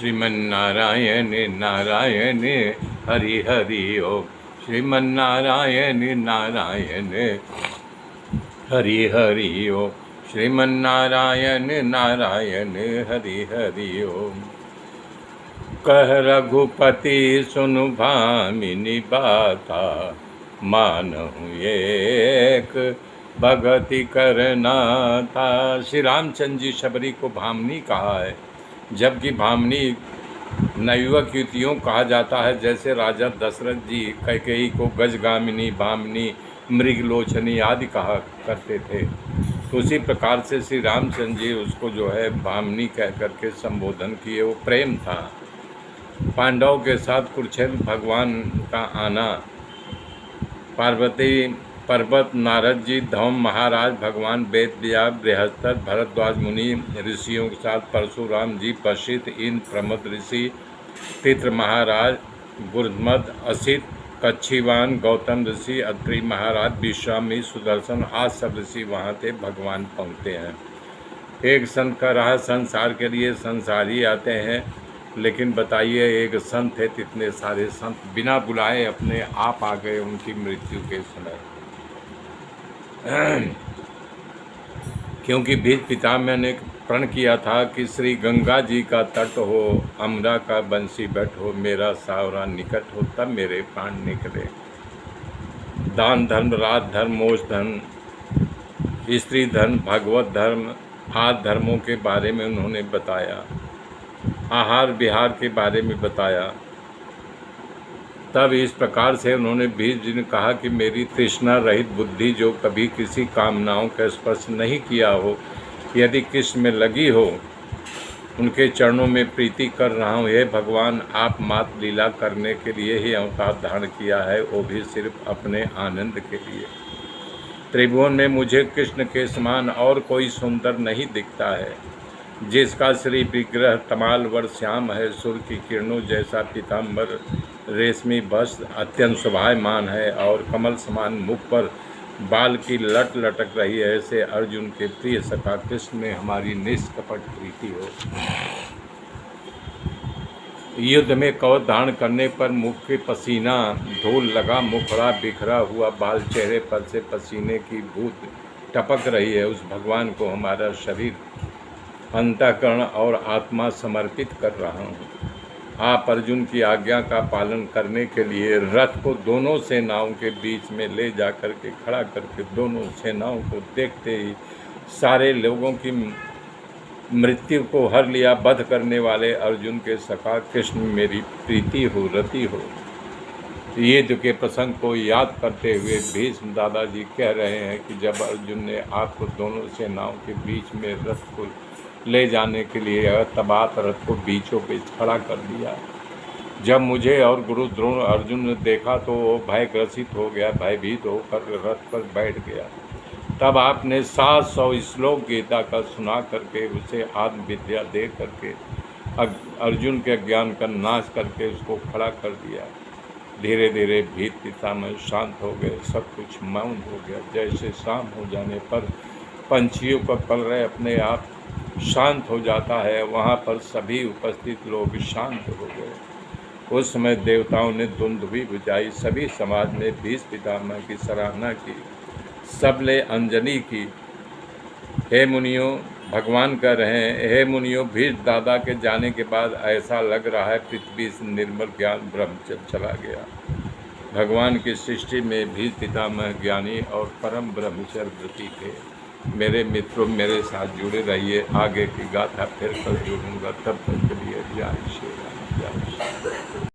श्रीमन्नारायण नारायण हरि हरि ओम। श्रीमन्नारायण नारायण हरि हरि ओम। श्रीमन्नारायण नारायण हरि हरि ओम। कह रघुपति सुनु भामिनी बाता, मानहु एक भगति करना था। श्री रामचंद्र जी शबरी को भामिनी कहा है, जबकि भामिनी नवयुवक युवतियों कहा जाता है। जैसे राजा दशरथ जी कैकेयी को गजगामिनी, भामिनी, मृगलोचनी आदि कहा करते थे, तो उसी प्रकार से श्री रामचंद्र जी उसको जो है भामिनी कह करके संबोधन किए। वो प्रेम था। पांडवों के साथ कुरुक्षेत्र भगवान का आना, पार्वती पर्वत, नारद जी, धौम महाराज, भगवान वेद व्यास, बृहस्पति, भरद्वाज मुनि ऋषियों के साथ, परशुराम जी, वशिष्ठ, इंद्र, प्रमद ऋषि, तीत्र महाराज, गुरुमद, असित, कच्छीवान, गौतम ऋषि, अत्रि महाराज, विश्वामी, सुदर्शन, आज सब ऋषि वहाँ थे। भगवान पहुँचते हैं। एक संत का रहा संसार के लिए संसारी आते हैं, लेकिन बताइए एक संत है, इतने सारे संत बिना बुलाए अपने आप आ गए उनकी मृत्यु के समय। क्योंकि भीष्म पितामह ने प्रण किया था कि श्री गंगा जी का तट हो, अमरा का बंसी बट हो, मेरा सावरा निकट हो, तब मेरे प्राण निकले। दान धर्म, राज धर्म, मोक्ष धर्म, स्त्री धर्म, भगवत धर्म आदि धर्मों के बारे में उन्होंने बताया। आहार विहार के बारे में बताया। तब इस प्रकार से उन्होंने भीष्म जी ने कहा कि मेरी तृष्णा रहित बुद्धि जो कभी किसी कामनाओं का स्पर्श नहीं किया हो, यदि कृष्ण में लगी हो, उनके चरणों में प्रीति कर रहा हूँ। हे भगवान, आप मात लीला करने के लिए ही अवतार धारण किया है, वो भी सिर्फ अपने आनंद के लिए। त्रिभुवन में मुझे कृष्ण के समान और कोई सुंदर नहीं दिखता है, जिसका श्री विग्रह तमाल वर श्याम है, सूर्य की किरणों जैसा पीताम्बर रेशमी वस्त्र अत्यंत शोभायमान है, और कमल समान मुख पर बाल की लट लटक रही है। ऐसे अर्जुन के प्रिय सखा कृष्ण में हमारी निष्कपट प्रीति हो। युद्ध में कवच धारण करने पर मुख के पसीना धूल लगा, मुखड़ा बिखरा हुआ, बाल चेहरे पर से पसीने की बूंद टपक रही है। उस भगवान को हमारा शरीर, अंतःकरण और आत्मा समर्पित कर रहा हूँ। आप अर्जुन की आज्ञा का पालन करने के लिए रथ को दोनों सेनाओं के बीच में ले जा कर के खड़ा करके दोनों सेनाओं को देखते ही सारे लोगों की मृत्यु को हर लिया। वध करने वाले अर्जुन के सखा कृष्ण में मेरी प्रीति हो, रति हो। युद्ध के प्रसंग को याद करते हुए भीष्म दादाजी कह रहे हैं कि जब अर्जुन ने आपको दोनों सेनाओं के बीच में रथ को ले जाने के लिए तब आप रथ को बीचों बीच खड़ा कर दिया। जब मुझे और गुरु द्रोण अर्जुन ने देखा तो वो भयग्रसित हो गया, भयभीत होकर रथ पर बैठ गया। तब आपने 700 श्लोक गीता का सुना करके उसे आत्म विद्या दे करके अर्जुन के ज्ञान का नाश करके उसको खड़ा कर दिया। धीरे धीरे भीत पितामह शांत हो गए, सब कुछ मौन हो गया। जैसे शाम हो जाने पर पंछियों का कलरव अपने आप शांत हो जाता है, वहाँ पर सभी उपस्थित लोग शांत हो गए। उस समय देवताओं ने धुंधुभी बुझाई, सभी समाज ने भीष्म पितामह की सराहना की, सबने अंजलि की। हे मुनियों, भगवान कह रहे हैं, हे मुनियों, भीष्म दादा के जाने के बाद ऐसा लग रहा है पृथ्वी से निर्मल ज्ञान ब्रह्मचर्य चला गया। भगवान की सृष्टि में भीष्म पितामह ज्ञानी और परम ब्रह्मचर्य व्रती थे। मेरे मित्रों, मेरे साथ जुड़े रहिए। आगे की गाथा फिर कल जुड़ूंगा। तब तक के लिए जय श्री राम, जय श्री राम।